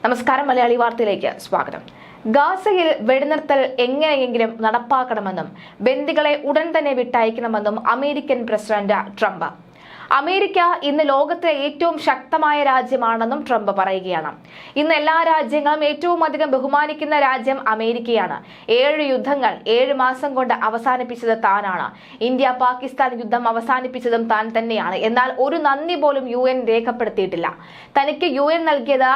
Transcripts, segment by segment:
നമസ്കാരം, മലയാളി വാർത്തയിലേക്ക് സ്വാഗതം. ഗാസയിൽ വെടിനിർത്തൽ എങ്ങനെയെങ്കിലും നടപ്പാക്കണമെന്നും ബന്ദികളെ ഉടൻ തന്നെ വിട്ടയക്കണമെന്നും അമേരിക്കൻ പ്രസിഡന്റ് ട്രംപ്. അമേരിക്ക ഇന്ന് ലോകത്തിലെ ഏറ്റവും ശക്തമായ രാജ്യമാണെന്നും ട്രംപ് പറയുകയാണ്. ഇന്ന് എല്ലാ രാജ്യങ്ങളും ഏറ്റവും അധികം ബഹുമാനിക്കുന്ന രാജ്യം അമേരിക്കയാണ്. 7 യുദ്ധങ്ങൾ 7 മാസം കൊണ്ട് അവസാനിപ്പിച്ചത് താനാണ്. ഇന്ത്യ പാകിസ്ഥാൻ യുദ്ധം അവസാനിപ്പിച്ചതും താൻ തന്നെയാണ്. എന്നാൽ ഒരു നന്ദി പോലും UN രേഖപ്പെടുത്തിയിട്ടില്ല. തനിക്ക് UN നൽകിയത്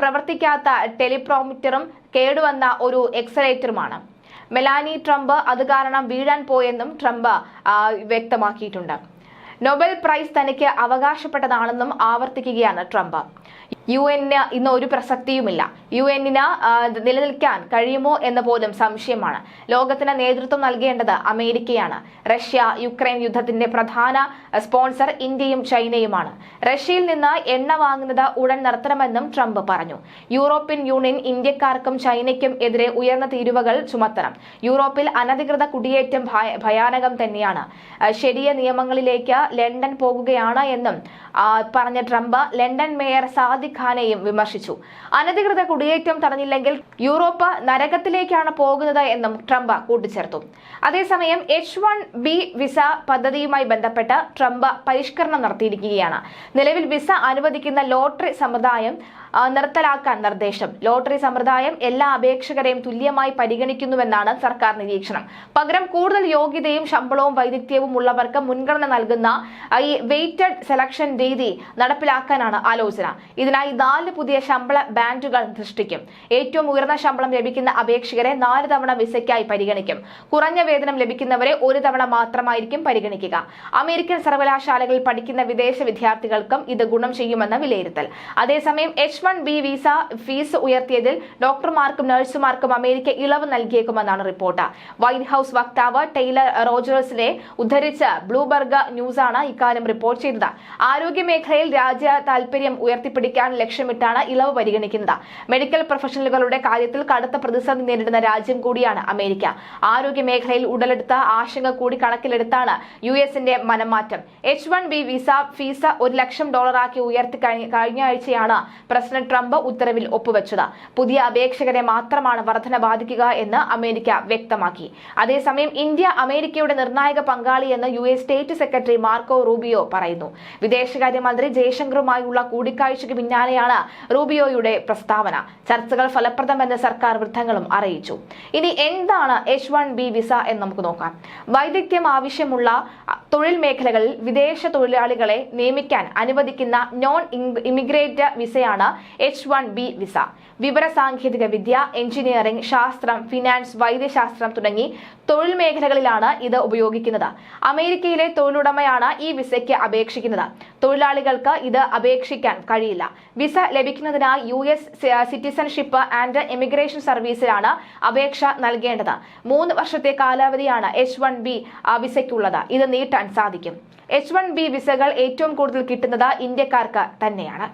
പ്രവർത്തിക്കാത്ത ടെലിപ്രോമിറ്ററും കേടുവന്ന ഒരു എക്സലേറ്ററുമാണ്. മെലാനി ട്രംപ് അത് കാരണം വീഴാൻ പോയെന്നും ട്രംപ് വ്യക്തമാക്കിയിട്ടുണ്ട്. നൊബേൽ പ്രൈസ് തനിക്ക് അവകാശപ്പെട്ടതാണെന്നും ആവർത്തിക്കുകയാണ് ട്രംപ്. UN-ന് ഇന്ന് ഒരു പ്രസക്തിയുമില്ല. UN-ന് നിലനിൽക്കാൻ കഴിയുമോ എന്ന് പോലും സംശയമാണ്. ലോകത്തിന് നേതൃത്വം നൽകേണ്ടത് അമേരിക്കയാണ്. റഷ്യ യുക്രൈൻ യുദ്ധത്തിന്റെ പ്രധാന സ്പോൺസർ ഇന്ത്യയും ചൈനയുമാണ്. റഷ്യയിൽ നിന്ന് എണ്ണ വാങ്ങുന്നത് ഉടൻ നിർത്തണമെന്നും ട്രംപ് പറഞ്ഞു. യൂറോപ്യൻ യൂണിയൻ ഇന്ത്യക്കാർക്കും ചൈനയ്ക്കും എതിരെ ഉയർന്ന തീരുവകൾ ചുമത്തണം. യൂറോപ്പിൽ അനധികൃത കുടിയേറ്റം ഭയാനകം തന്നെയാണ്. ശരിയ നിയമങ്ങളിലേക്ക് ലണ്ടൻ പോകുകയാണ് എന്നും പറഞ്ഞ ട്രംപ് ലണ്ടൻ മേയർ സാദിഖ് ഖാനെയും വിമർശിച്ചു. അനധികൃത കുടിയേറ്റം തടഞ്ഞില്ലെങ്കിൽ യൂറോപ്പ് നരകത്തിലേക്കാണ് പോകുന്നത് എന്നും ട്രംപ് കൂട്ടിച്ചേർത്തു. അതേസമയം H-1B വിസ പദ്ധതിയുമായി ബന്ധപ്പെട്ട് ട്രംപ് പരിഷ്കരണം നടത്തിയിരിക്കുകയാണ്. നിലവിൽ വിസ അനുവദിക്കുന്ന ലോട്ടറി സമ്പ്രദായം നിർത്തലാക്കാൻ നിർദ്ദേശം. ലോട്ടറി സമ്പ്രദായം എല്ലാ അപേക്ഷകരെയും തുല്യമായി പരിഗണിക്കുന്നുവെന്നാണ് സർക്കാർ നിരീക്ഷണം. പകരം കൂടുതൽ യോഗ്യതയും ശമ്പളവും വൈദഗ്ധ്യവും ഉള്ളവർക്ക് മുൻഗണന നൽകുന്ന ഈ വെയ്റ്റഡ് സെലക്ഷൻ രീതി നടപ്പിലാക്കാനാണ് ആലോചന. ഇതിനായി 4 പുതിയ ശമ്പള ബാൻഡുകൾ സൃഷ്ടിക്കും. ഏറ്റവും ഉയർന്ന ശമ്പളം ലഭിക്കുന്ന അപേക്ഷകരെ 4 തവണ വിസയ്ക്കായി പരിഗണിക്കും. കുറഞ്ഞ വേതനം ലഭിക്കുന്നവരെ 1 തവണ മാത്രമായിരിക്കും പരിഗണിക്കുക. അമേരിക്കൻ സർവകലാശാലകളിൽ പഠിക്കുന്ന വിദേശ വിദ്യാർത്ഥികൾക്കും ഇത് ഗുണം ചെയ്യുമെന്ന് വിലയിരുത്തൽ. അതേസമയം H-1B വിസ ഫീസ് ഉയർത്തിയതിൽ ഡോക്ടർമാർക്കും നഴ്സുമാർക്കും അമേരിക്ക ഇളവ് നൽകിയേക്കുമെന്നാണ് റിപ്പോർട്ട്. വൈറ്റ് ഹൌസ് വക്താവ് ടെയ്ലർ റോജേഴ്സിനെ ഉദ്ധരിച്ച് ബ്ലൂംബർഗ് ന്യൂസാണ് ഇക്കാര്യം റിപ്പോർട്ട് ചെയ്തത്. ആരോഗ്യ മേഖലയിൽ രാജ്യ താൽപര്യം ഉയർത്തിപ്പിടിക്കാൻ ലക്ഷ്യമിട്ടാണ് ഇളവ് പരിഗണിക്കുന്നത്. മെഡിക്കൽ പ്രൊഫഷണലുകളുടെ കാര്യത്തിൽ കടുത്ത പ്രതിസന്ധി നേരിടുന്ന രാജ്യം കൂടിയാണ് അമേരിക്ക. ആരോഗ്യ മേഖലയിൽ ഉടലെടുത്ത ആശങ്ക കൂടി കണക്കിലെടുത്താണ് US-ന്റെ മനംമാറ്റം. H-1B വിസ ഫീസ് $1 ലക്ഷം ഉയർത്തി കഴിഞ്ഞ ആഴ്ചയാണ് പ്രസിഡന്റ് ട്രംപ് ഉത്തരവിൽ ഒപ്പുവെച്ചത്. പുതിയ അപേക്ഷകരെ മാത്രമാണ് വർധന ബാധിക്കുക എന്ന് അമേരിക്ക വ്യക്തമാക്കി. അതേസമയം ഇന്ത്യ അമേരിക്കയുടെ നിർണായക പങ്കാളിയെന്ന് US state secretary Marco Rubio പറയുന്നു. വിദേശകാര്യമന്ത്രി ജയശങ്കറുമായുള്ള കൂടിക്കാഴ്ചയ്ക്ക് പിന്നാലെയാണ് റൂബിയോയുടെ പ്രസ്താവന. ചർച്ചകൾ ഫലപ്രദമെന്ന് സർക്കാർ വൃത്തങ്ങളും അറിയിച്ചു. ഇനി എന്താണ് H-1B വിസ എന്ന് നമുക്ക് നോക്കാം. വൈദഗ്ധ്യം ആവശ്യമുള്ള തൊഴിൽ മേഖലകളിൽ വിദേശ തൊഴിലാളികളെ നിയമിക്കാൻ അനുവദിക്കുന്ന നോൺ ഇമിഗ്രേറ്റ് വിസയാണ് H-1B വിസ. വിവര സാങ്കേതിക വിദ്യ, എഞ്ചിനീയറിംഗ്, ശാസ്ത്രം, ഫിനാൻസ്, വൈദ്യശാസ്ത്രം തുടങ്ങി തൊഴിൽ മേഖലകളിലാണ് ഇത് ഉപയോഗിക്കുന്നത്. അമേരിക്കയിലെ തൊഴിലുടമയാണ് ഈ വിസയ്ക്ക് അപേക്ഷിക്കുന്നത്. തൊഴിലാളികൾക്ക് ഇത് അപേക്ഷിക്കാൻ കഴിയില്ല. വിസ ലഭിക്കുന്നതിനായി US സിറ്റിസൺഷിപ്പ് ആൻഡ് ഇമിഗ്രേഷൻ സർവീസിലാണ് അപേക്ഷ നൽകേണ്ടത്. 3 വർഷത്തെ കാലാവധിയാണ് H-1B വിസയ്ക്കുള്ളത്. ഇത് നീട്ടാൻ സാധിക്കും. H-1B വിസകൾ ഏറ്റവും കൂടുതൽ കിട്ടുന്നത് ഇന്ത്യക്കാർക്ക് തന്നെയാണ്.